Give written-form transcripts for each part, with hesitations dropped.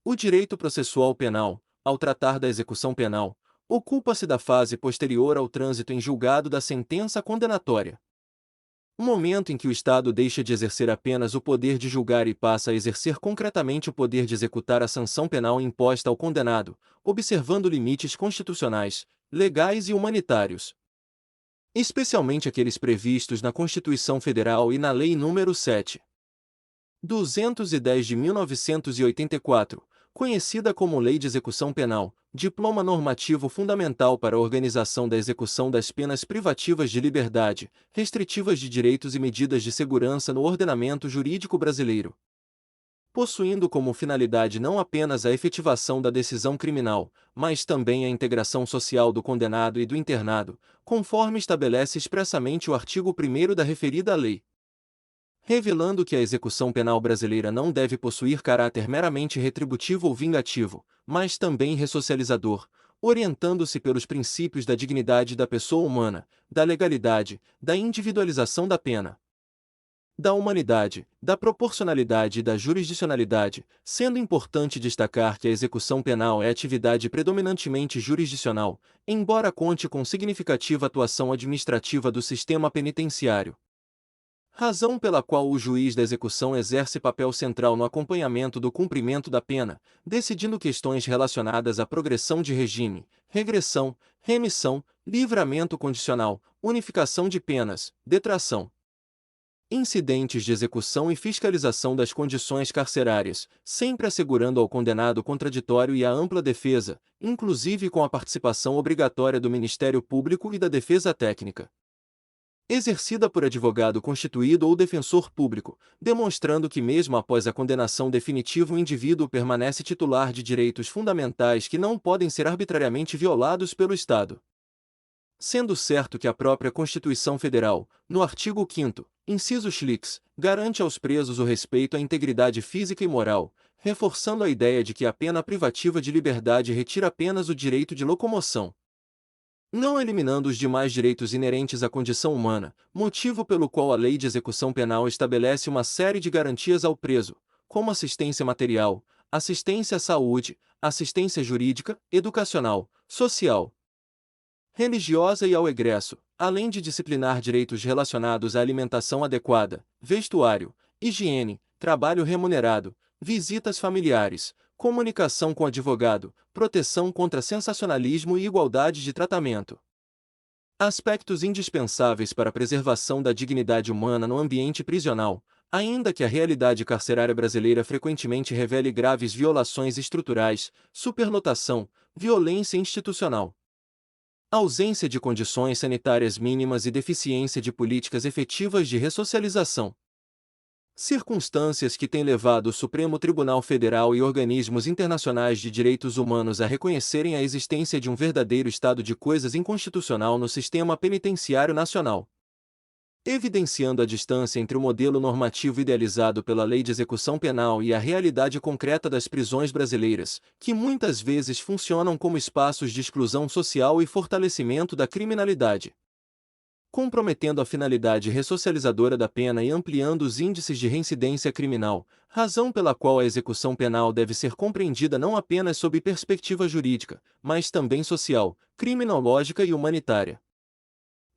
O direito processual penal, ao tratar da execução penal, ocupa-se da fase posterior ao trânsito em julgado da sentença condenatória. O momento em que o Estado deixa de exercer apenas o poder de julgar e passa a exercer concretamente o poder de executar a sanção penal imposta ao condenado, observando limites constitucionais, legais e humanitários, especialmente aqueles previstos na Constituição Federal e na Lei nº 7.210 de 1984, conhecida como Lei de Execução Penal, diploma normativo fundamental para a organização da execução das penas privativas de liberdade, restritivas de direitos e medidas de segurança no ordenamento jurídico brasileiro. Possuindo como finalidade não apenas a efetivação da decisão criminal, mas também a integração social do condenado e do internado, conforme estabelece expressamente o artigo 1º da referida lei. Revelando que a execução penal brasileira não deve possuir caráter meramente retributivo ou vingativo, mas também ressocializador, orientando-se pelos princípios da dignidade da pessoa humana, da legalidade, da individualização da pena, da humanidade, da proporcionalidade e da jurisdicionalidade, sendo importante destacar que a execução penal é atividade predominantemente jurisdicional, embora conte com significativa atuação administrativa do sistema penitenciário. Razão pela qual o juiz da execução exerce papel central no acompanhamento do cumprimento da pena, decidindo questões relacionadas à progressão de regime, regressão, remissão, livramento condicional, unificação de penas, detração, incidentes de execução e fiscalização das condições carcerárias, sempre assegurando ao condenado contraditório e a ampla defesa, inclusive com a participação obrigatória do Ministério Público e da defesa técnica, exercida por advogado constituído ou defensor público, demonstrando que mesmo após a condenação definitiva o indivíduo permanece titular de direitos fundamentais que não podem ser arbitrariamente violados pelo Estado. Sendo certo que a própria Constituição Federal, no artigo 5º, inciso X, garante aos presos o respeito à integridade física e moral, reforçando a ideia de que a pena privativa de liberdade retira apenas o direito de locomoção, não eliminando os demais direitos inerentes à condição humana, motivo pelo qual a Lei de Execução Penal estabelece uma série de garantias ao preso, como assistência material, assistência à saúde, assistência jurídica, educacional, social, religiosa e ao egresso, além de disciplinar direitos relacionados à alimentação adequada, vestuário, higiene, trabalho remunerado, visitas familiares, comunicação com advogado, proteção contra sensacionalismo e igualdade de tratamento. Aspectos indispensáveis para a preservação da dignidade humana no ambiente prisional, ainda que a realidade carcerária brasileira frequentemente revele graves violações estruturais, superlotação, violência institucional, ausência de condições sanitárias mínimas e deficiência de políticas efetivas de ressocialização. Circunstâncias que têm levado o Supremo Tribunal Federal e organismos internacionais de direitos humanos a reconhecerem a existência de um verdadeiro estado de coisas inconstitucional no sistema penitenciário nacional. Evidenciando a distância entre o modelo normativo idealizado pela Lei de Execução Penal e a realidade concreta das prisões brasileiras, que muitas vezes funcionam como espaços de exclusão social e fortalecimento da criminalidade, comprometendo a finalidade ressocializadora da pena e ampliando os índices de reincidência criminal, razão pela qual a execução penal deve ser compreendida não apenas sob perspectiva jurídica, mas também social, criminológica e humanitária,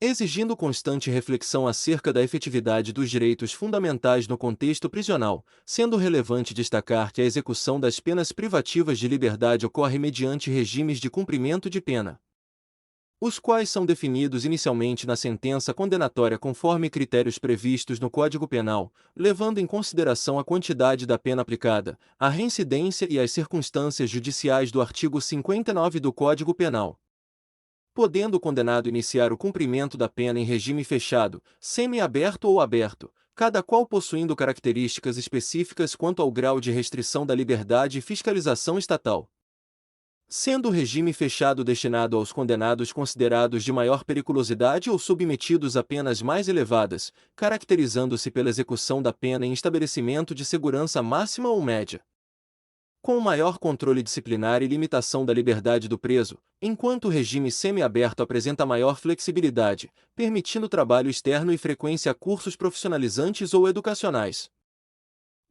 exigindo constante reflexão acerca da efetividade dos direitos fundamentais no contexto prisional, sendo relevante destacar que a execução das penas privativas de liberdade ocorre mediante regimes de cumprimento de pena, os quais são definidos inicialmente na sentença condenatória conforme critérios previstos no Código Penal, levando em consideração a quantidade da pena aplicada, a reincidência e as circunstâncias judiciais do artigo 59 do Código Penal. Podendo o condenado iniciar o cumprimento da pena em regime fechado, semiaberto ou aberto, cada qual possuindo características específicas quanto ao grau de restrição da liberdade e fiscalização estatal, sendo o regime fechado destinado aos condenados considerados de maior periculosidade ou submetidos a penas mais elevadas, caracterizando-se pela execução da pena em estabelecimento de segurança máxima ou média, com maior controle disciplinar e limitação da liberdade do preso, enquanto o regime semiaberto apresenta maior flexibilidade, permitindo trabalho externo e frequência a cursos profissionalizantes ou educacionais.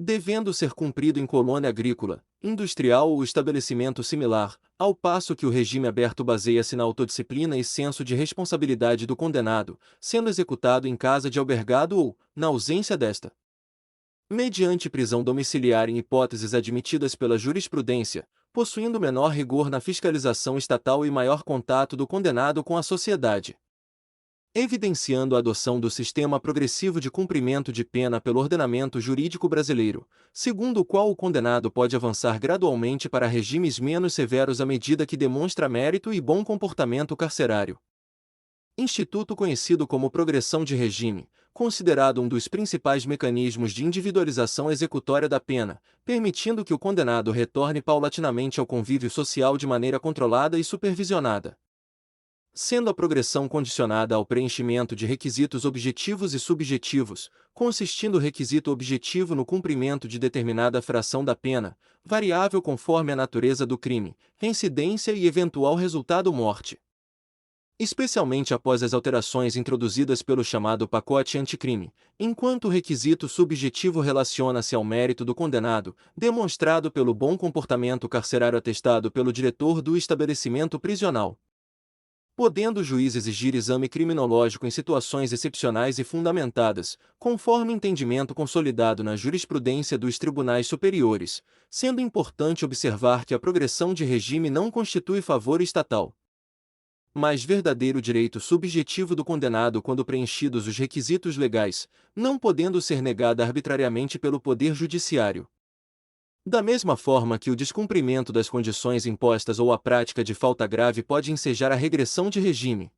devendo ser cumprido em colônia agrícola, industrial ou estabelecimento similar, ao passo que o regime aberto baseia-se na autodisciplina e senso de responsabilidade do condenado, sendo executado em casa de albergado ou, na ausência desta, mediante prisão domiciliar em hipóteses admitidas pela jurisprudência, possuindo menor rigor na fiscalização estatal e maior contato do condenado com a sociedade, evidenciando a adoção do sistema progressivo de cumprimento de pena pelo ordenamento jurídico brasileiro, segundo o qual o condenado pode avançar gradualmente para regimes menos severos à medida que demonstra mérito e bom comportamento carcerário. Instituto conhecido como progressão de regime, considerado um dos principais mecanismos de individualização executória da pena, permitindo que o condenado retorne paulatinamente ao convívio social de maneira controlada e supervisionada, sendo a progressão condicionada ao preenchimento de requisitos objetivos e subjetivos, consistindo o requisito objetivo no cumprimento de determinada fração da pena, variável conforme a natureza do crime, reincidência e eventual resultado morte. Especialmente após as alterações introduzidas pelo chamado pacote anticrime, enquanto o requisito subjetivo relaciona-se ao mérito do condenado, demonstrado pelo bom comportamento carcerário atestado pelo diretor do estabelecimento prisional, podendo o juiz exigir exame criminológico em situações excepcionais e fundamentadas, conforme entendimento consolidado na jurisprudência dos tribunais superiores, sendo importante observar que a progressão de regime não constitui favor estatal, mas verdadeiro direito subjetivo do condenado quando preenchidos os requisitos legais, não podendo ser negada arbitrariamente pelo Poder Judiciário. Da mesma forma que o descumprimento das condições impostas ou a prática de falta grave pode ensejar a regressão de regime,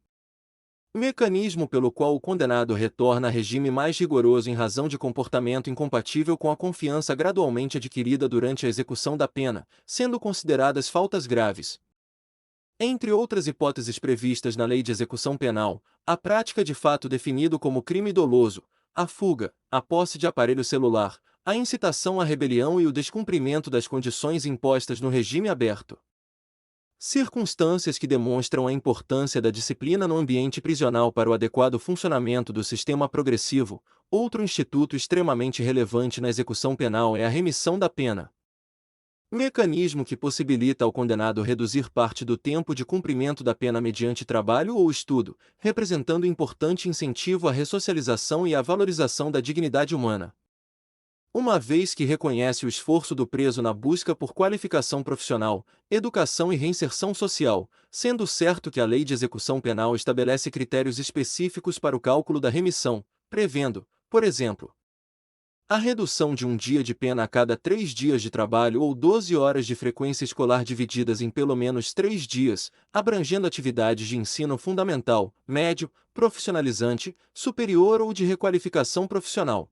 mecanismo pelo qual o condenado retorna a regime mais rigoroso em razão de comportamento incompatível com a confiança gradualmente adquirida durante a execução da pena, sendo consideradas faltas graves. Entre outras hipóteses previstas na Lei de Execução Penal, a prática de fato definido como crime doloso, a fuga, a posse de aparelho celular, a incitação à rebelião e o descumprimento das condições impostas no regime aberto. Circunstâncias que demonstram a importância da disciplina no ambiente prisional para o adequado funcionamento do sistema progressivo. Outro instituto extremamente relevante na execução penal é a remissão da pena, mecanismo que possibilita ao condenado reduzir parte do tempo de cumprimento da pena mediante trabalho ou estudo, representando importante incentivo à ressocialização e à valorização da dignidade humana, uma vez que reconhece o esforço do preso na busca por qualificação profissional, educação e reinserção social, sendo certo que a Lei de Execução Penal estabelece critérios específicos para o cálculo da remissão, prevendo, por exemplo, a redução de um dia de pena a cada 3 dias de trabalho ou 12 horas de frequência escolar divididas em pelo menos 3 dias, abrangendo atividades de ensino fundamental, médio, profissionalizante, superior ou de requalificação profissional,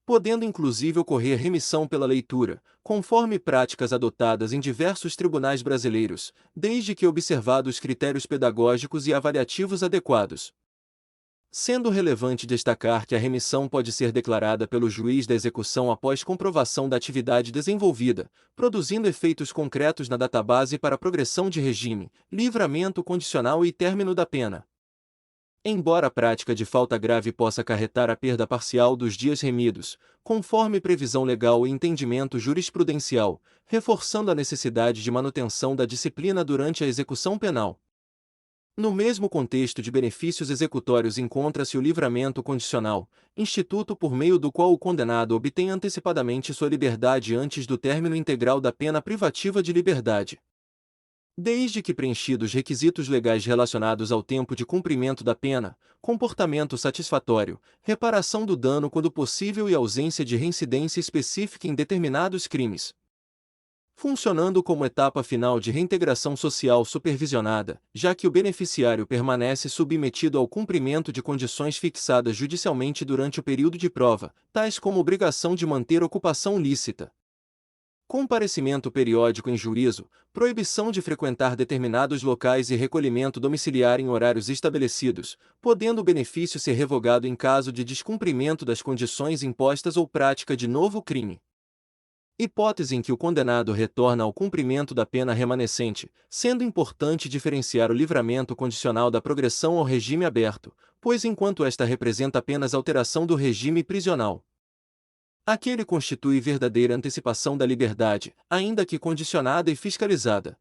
podendo inclusive ocorrer remissão pela leitura, conforme práticas adotadas em diversos tribunais brasileiros, desde que observados critérios pedagógicos e avaliativos adequados. Sendo relevante destacar que a remissão pode ser declarada pelo juiz da execução após comprovação da atividade desenvolvida, produzindo efeitos concretos na database para progressão de regime, livramento condicional e término da pena. Embora a prática de falta grave possa acarretar a perda parcial dos dias remidos, conforme previsão legal e entendimento jurisprudencial, reforçando a necessidade de manutenção da disciplina durante a execução penal. No mesmo contexto de benefícios executórios encontra-se o livramento condicional, instituto por meio do qual o condenado obtém antecipadamente sua liberdade antes do término integral da pena privativa de liberdade, desde que preenchidos requisitos legais relacionados ao tempo de cumprimento da pena, comportamento satisfatório, reparação do dano quando possível e ausência de reincidência específica em determinados crimes, funcionando como etapa final de reintegração social supervisionada, já que o beneficiário permanece submetido ao cumprimento de condições fixadas judicialmente durante o período de prova, tais como obrigação de manter ocupação lícita, comparecimento periódico em juízo, proibição de frequentar determinados locais e recolhimento domiciliar em horários estabelecidos, podendo o benefício ser revogado em caso de descumprimento das condições impostas ou prática de novo crime. Hipótese em que o condenado retorna ao cumprimento da pena remanescente, sendo importante diferenciar o livramento condicional da progressão ao regime aberto, pois enquanto esta representa apenas alteração do regime prisional, Aquele constitui verdadeira antecipação da liberdade, ainda que condicionada e fiscalizada.